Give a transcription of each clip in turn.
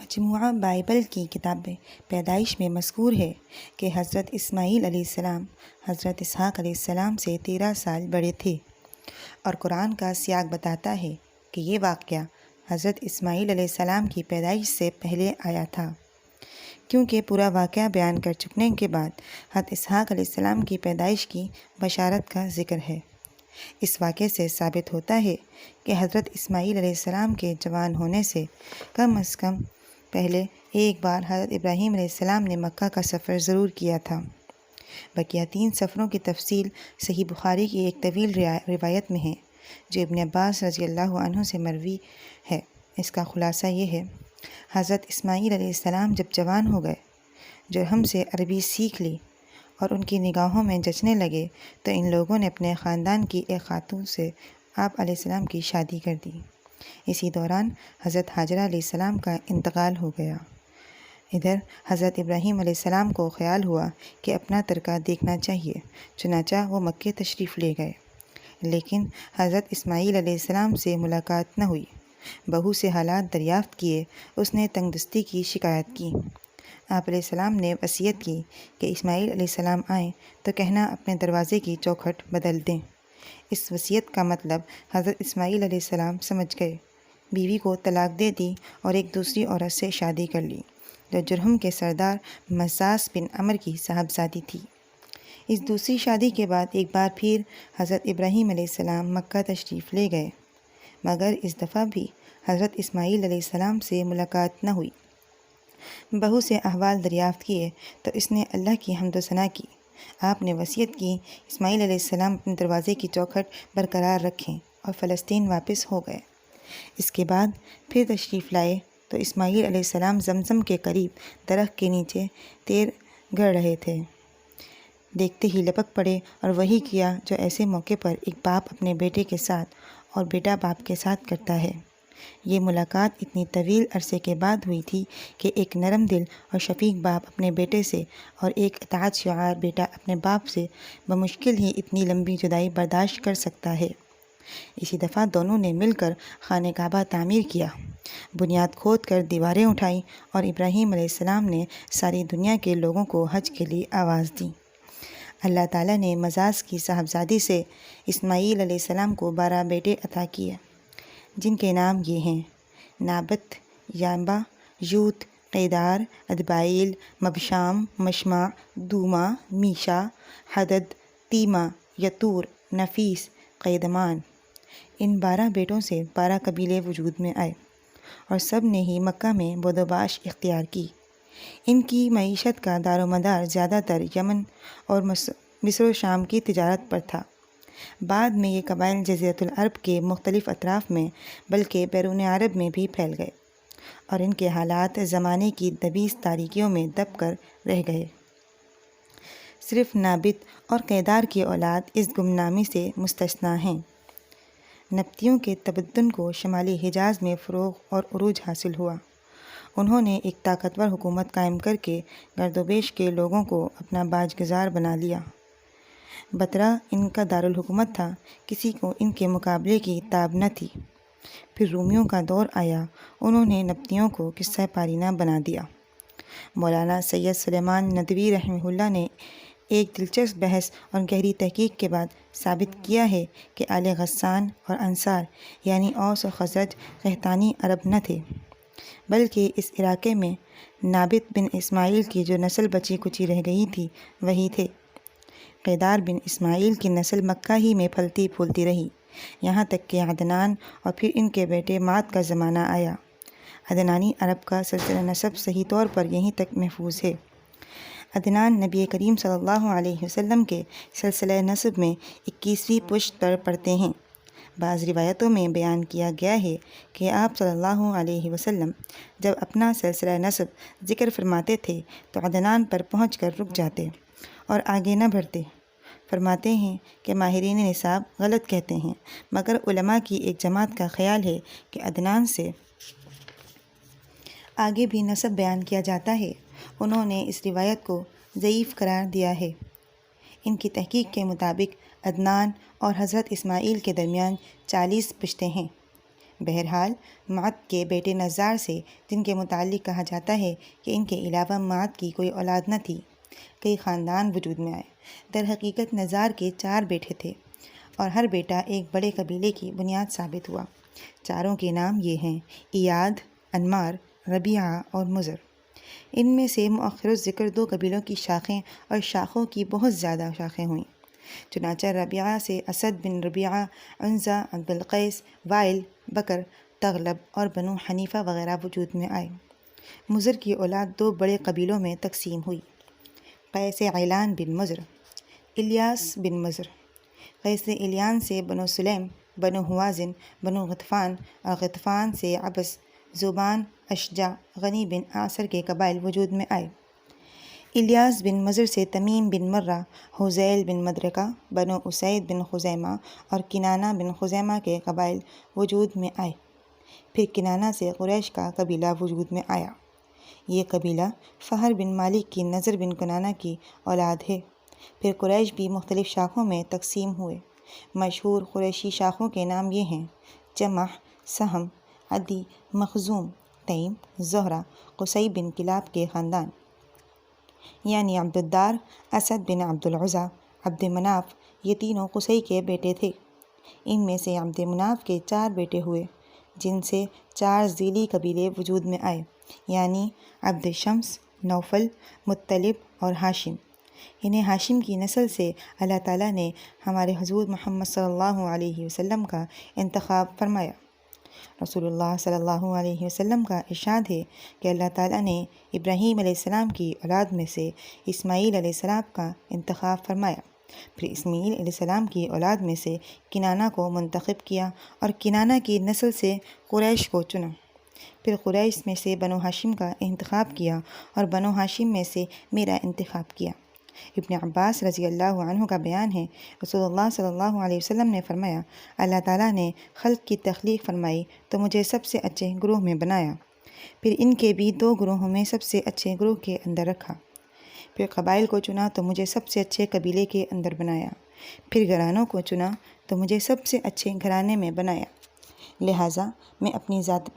مجموعہ بائبل کی کتاب پیدائش میں مذکور ہے کہ حضرت اسماعیل علیہ السلام حضرت اسحاق علیہ السلام سے 13 سال بڑے تھے، اور قرآن کا سیاق بتاتا ہے کہ یہ واقعہ حضرت اسماعیل علیہ السلام کی پیدائش سے پہلے آیا تھا، کیونکہ پورا واقعہ بیان کر چکنے کے بعد حضرت اسحاق علیہ السلام کی پیدائش کی بشارت کا ذکر ہے۔ اس واقعے سے ثابت ہوتا ہے کہ حضرت اسماعیل علیہ السلام کے جوان ہونے سے کم از کم پہلے ایک بار حضرت ابراہیم علیہ السلام نے مکہ کا سفر ضرور کیا تھا۔ بقیہ 3 سفروں کی تفصیل صحیح بخاری کی ایک طویل روایت میں ہے جو ابن عباس رضی اللہ عنہ سے مروی ہے۔ اس کا خلاصہ یہ ہے: حضرت اسماعیل علیہ السلام جب جوان ہو گئے، جرہم سے عربی سیکھ لی اور ان کی نگاہوں میں جچنے لگے، تو ان لوگوں نے اپنے خاندان کی ایک خاتون سے آپ علیہ السلام کی شادی کر دی۔ اسی دوران حضرت حاجرہ علیہ السلام کا انتقال ہو گیا۔ ادھر حضرت ابراہیم علیہ السلام کو خیال ہوا کہ اپنا ترکہ دیکھنا چاہیے، چنانچہ وہ مکہ تشریف لے گئے، لیکن حضرت اسماعیل علیہ السلام سے ملاقات نہ ہوئی۔ بہو سے حالات دریافت کیے، اس نے تنگ دستی کی شکایت کی۔ آپ علیہ السلام نے وصیت کی کہ اسماعیل علیہ السلام آئیں تو کہنا اپنے دروازے کی چوکھٹ بدل دیں۔ اس وصیت کا مطلب حضرت اسماعیل علیہ السلام سمجھ گئے، بیوی کو طلاق دے دی اور ایک دوسری عورت سے شادی کر لی، جو جرہم کے سردار مزاز بن عمر کی صاحبزادی تھی۔ اس دوسری شادی کے بعد ایک بار پھر حضرت ابراہیم علیہ السلام مکہ تشریف لے گئے، مگر اس دفعہ بھی حضرت اسماعیل علیہ السلام سے ملاقات نہ ہوئی۔ بہو سے احوال دریافت کیے تو اس نے اللہ کی حمد و ثنا کی۔ آپ نے وصیت کی اسماعیل علیہ السلام اپنے دروازے کی چوکھٹ برقرار رکھیں، اور فلسطین واپس ہو گئے۔ اس کے بعد پھر تشریف لائے تو اسماعیل علیہ السلام زمزم کے قریب درخت کے نیچے تیر گڑ رہے تھے۔ دیکھتے ہی لپک پڑے اور وہی کیا جو ایسے موقع پر ایک باپ اپنے بیٹے کے ساتھ اور بیٹا باپ کے ساتھ کرتا ہے۔ یہ ملاقات اتنی طویل عرصے کے بعد ہوئی تھی کہ ایک نرم دل اور شفیق باپ اپنے بیٹے سے اور ایک اطاعت شعار بیٹا اپنے باپ سے بمشکل ہی اتنی لمبی جدائی برداشت کر سکتا ہے۔ اسی دفعہ دونوں نے مل کر خانہ کعبہ تعمیر کیا، بنیاد کھود کر دیواریں اٹھائیں، اور ابراہیم علیہ السلام نے ساری دنیا کے لوگوں کو حج کے لیے آواز دی۔ اللہ تعالیٰ نے مزاز کی صاحبزادی سے اسماعیل علیہ السلام کو 12 بیٹے عطا کیے، جن کے نام یہ ہیں: نابت، یامبا، یوت، قیدار، ادبائیل، مبشام، مشمع، دوما، میشا، حدد، تیما، یتور، نفیس، قیدمان۔ ان 12 بیٹوں سے 12 قبیلے وجود میں آئے، اور سب نے ہی مکہ میں بود و باش اختیار کی۔ ان کی معیشت کا دار و مدار زیادہ تر یمن اور مصر و شام کی تجارت پر تھا۔ بعد میں یہ قبائل جزیرۃ العرب کے مختلف اطراف میں بلکہ بیرون عرب میں بھی پھیل گئے، اور ان کے حالات زمانے کی دبیس تاریکیوں میں دب کر رہ گئے۔ صرف نابت اور قیدار کی اولاد اس گمنامی سے مستثنیٰ ہیں۔ نبتیوں کے تمدن کو شمالی حجاز میں فروغ اور عروج حاصل ہوا۔ انہوں نے ایک طاقتور حکومت قائم کر کے گرد و بیش کے لوگوں کو اپنا باج گزار بنا لیا۔ بطرہ ان کا دارالحکومت تھا، کسی کو ان کے مقابلے کی تاب نہ تھی۔ پھر رومیوں کا دور آیا، انہوں نے نبتیوں کو قصہ پارینہ بنا دیا۔ مولانا سید سلیمان ندوی رحمہ اللہ نے ایک دلچسپ بحث اور گہری تحقیق کے بعد ثابت کیا ہے کہ آل غسان اور انصار یعنی اوس و خزرج قحطانی عرب نہ تھے، بلکہ اس علاقے میں نابت بن اسماعیل کی جو نسل بچی کچی رہ گئی تھی وہی تھے۔ قیدار بن اسماعیل کی نسل مکہ ہی میں پھلتی پھولتی رہی، یہاں تک کہ عدنان اور پھر ان کے بیٹے مات کا زمانہ آیا۔ عدنانی عرب کا سلسلہ نسب صحیح طور پر یہیں تک محفوظ ہے۔ عدنان نبی کریم صلی اللہ علیہ وسلم کے سلسلہ نسب میں 21ویں پشت پر پڑتے ہیں۔ بعض روایتوں میں بیان کیا گیا ہے کہ آپ صلی اللہ علیہ وسلم جب اپنا سلسلہ نسب ذکر فرماتے تھے تو عدنان پر پہنچ کر رک جاتے اور آگے نہ بڑھتے۔ فرماتے ہیں کہ ماہرین نساب غلط کہتے ہیں، مگر علماء کی ایک جماعت کا خیال ہے کہ عدنان سے آگے بھی نسب بیان کیا جاتا ہے۔ انہوں نے اس روایت کو ضعیف قرار دیا ہے۔ ان کی تحقیق کے مطابق عدنان اور حضرت اسماعیل کے درمیان 40 پشتیں ہیں۔ بہرحال معد کے بیٹے نزار سے، جن کے متعلق کہا جاتا ہے کہ ان کے علاوہ معد کی کوئی اولاد نہ تھی، کئی خاندان وجود میں آئے۔ در حقیقت نزار کے 4 بیٹے تھے اور ہر بیٹا ایک بڑے قبیلے کی بنیاد ثابت ہوا۔ چاروں کے نام یہ ہیں: ایاد، انمار، ربیعہ اور مضر۔ ان میں سے مؤخر الذکر 2 قبیلوں کی شاخیں اور شاخوں کی بہت زیادہ شاخیں ہوئیں۔ چنانچہ ربیعہ سے اسد بن ربیعہ، عنزہ، عبد القیس، وائل، بکر، تغلب اور بنو حنیفہ وغیرہ وجود میں آئے۔ مضر کی اولاد 2 بڑے قبیلوں میں تقسیم ہوئی: قیس عیلان بن مضر، الیاس بن مضر۔ قیس عیلان سے بنو سلیم، بنو ہوازن، بنو غطفان اور غطفان سے عبس، زبان، اشجع، غنی بن عاصر کے قبائل وجود میں آئے۔ الیاس بن مضر سے تمیم بن مرہ، حذیل بن مدرکہ، بنو اسید بن خزیمہ اور کنانہ بن خزیمہ کے قبائل وجود میں آئے۔ پھر کنانہ سے قریش کا قبیلہ وجود میں آیا۔ یہ قبیلہ فہر بن مالک کی نضر بن کنانہ کی اولاد ہے۔ پھر قریش بھی مختلف شاخوں میں تقسیم ہوئے۔ مشہور قریشی شاخوں کے نام یہ ہیں: جمح، سہم، عدی، مخزوم، تیم، زہرہ، قصی بن کلاب کے خاندان، یعنی عبد الدار، اسد بن عبد العزیٰ، عبد مناف۔ یہ تینوں قصی کے بیٹے تھے۔ ان میں سے عبد مناف کے 4 بیٹے ہوئے، جن سے 4 ذیلی قبیلے وجود میں آئے، یعنی عبد شمس، نوفل، مطلب اور ہاشم۔ انہیں ہاشم کی نسل سے اللہ تعالیٰ نے ہمارے حضور محمد صلی اللہ علیہ وسلم کا انتخاب فرمایا۔ رسول اللہ صلی اللہ علیہ وسلم کا ارشاد ہے کہ اللہ تعالیٰ نے ابراہیم علیہ السلام کی اولاد میں سے اسماعیل علیہ السلام کا انتخاب فرمایا، پھر اسماعیل علیہ السلام کی اولاد میں سے کنانہ کو منتخب کیا اور کنانہ کی نسل سے قریش کو چنا، پھر قریش میں سے بنو ہاشم کا انتخاب کیا اور بنو ہاشم میں سے میرا انتخاب کیا۔ ابن عباس رضی اللہ عنہ کا بیان ہے، رسول اللہ صلی اللہ علیہ وسلم نے فرمایا، اللہ تعالیٰ نے خلق کی تخلیق فرمائی تو مجھے سب سے اچھے گروہ میں بنایا، پھر ان کے بھی 2 گروہوں میں سب سے اچھے گروہ کے اندر رکھا، پھر قبائل کو چنا تو مجھے سب سے اچھے قبیلے کے اندر بنایا، پھر گھرانوں کو چنا تو مجھے سب سے اچھے گھرانے میں بنایا، لہٰذا میں اپنی ذات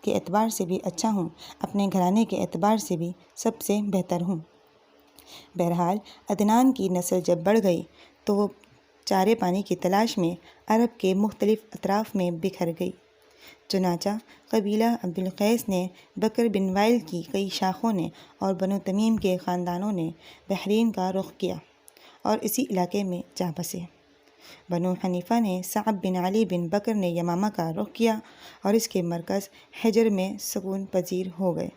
کے اعتبار سے بھی اچھا ہوں، اپنے گھرانے کے اعتبار سے بھی سب سے بہتر ہوں۔ بہرحال عدنان کی نسل جب بڑھ گئی تو وہ چارے پانی کی تلاش میں عرب کے مختلف اطراف میں بکھر گئی۔ چنانچہ قبیلہ عبد القیس نے، بکر بن وائل کی کئی شاخوں نے اور بنو تمیم کے خاندانوں نے بحرین کا رخ کیا اور اسی علاقے میں جا بسے۔ بنو حنیفہ نے صعب بن علی بن بکر نے یمامہ کا رخ کیا اور اس کے مرکز حجر میں سکون پذیر ہو گئے۔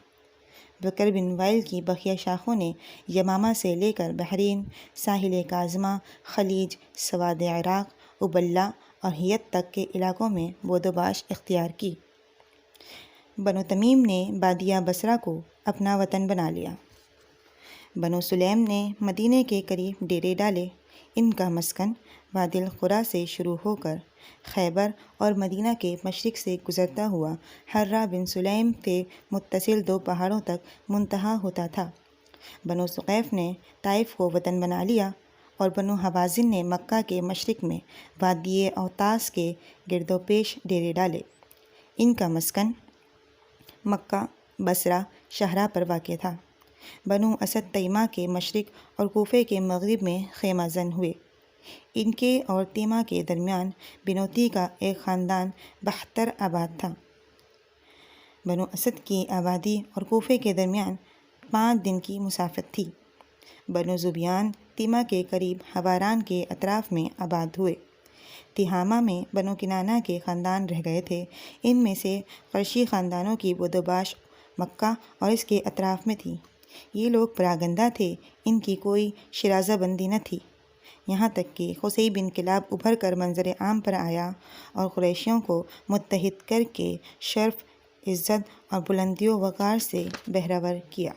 بکر بن وائل کی بقیہ شاخوں نے یمامہ سے لے کر بحرین، ساحل کاظمہ، خلیج، سواد عراق، ابلا اور حیت تک کے علاقوں میں بود و باش اختیار کی۔ بنو تمیم نے بادیہ بصرہ کو اپنا وطن بنا لیا۔ بنو سلیم نے مدینے کے قریب ڈیرے ڈالے۔ ان کا مسکن وادی القریٰ سے شروع ہو کر خیبر اور مدینہ کے مشرق سے گزرتا ہوا حرہ بن سلیم سے متصل 2 پہاڑوں تک منتہا ہوتا تھا۔ بنو ثقیف نے طائف کو وطن بنا لیا اور بنو حوازن نے مکہ کے مشرق میں وادی اوتاس کے گرد و پیش ڈیرے ڈالے۔ ان کا مسکن مکہ، بصرہ، شہرہ پر واقع تھا۔ بنو اسد تیمہ کے مشرق اور کوفے کے مغرب میں خیمہ زن ہوئے۔ ان کے اور تیمہ کے درمیان بنوتی کا ایک خاندان 72 آباد تھا۔ بنو اسد کی آبادی اور کوفے کے درمیان 5 دن کی مسافت تھی۔ بنو زبیان تیمہ کے قریب حواران کے اطراف میں آباد ہوئے۔ تہامہ میں بنو کنانہ کے خاندان رہ گئے تھے۔ ان میں سے قرشی خاندانوں کی بود و باش مکہ اور اس کے اطراف میں تھی۔ یہ لوگ پراگندہ تھے، ان کی کوئی شرازہ بندی نہ تھی، یہاں تک کہ قصی بن کلاب ابھر کر منظر عام پر آیا اور قریشیوں کو متحد کر کے شرف، عزت اور بلندی و وقار سے بہرور کیا۔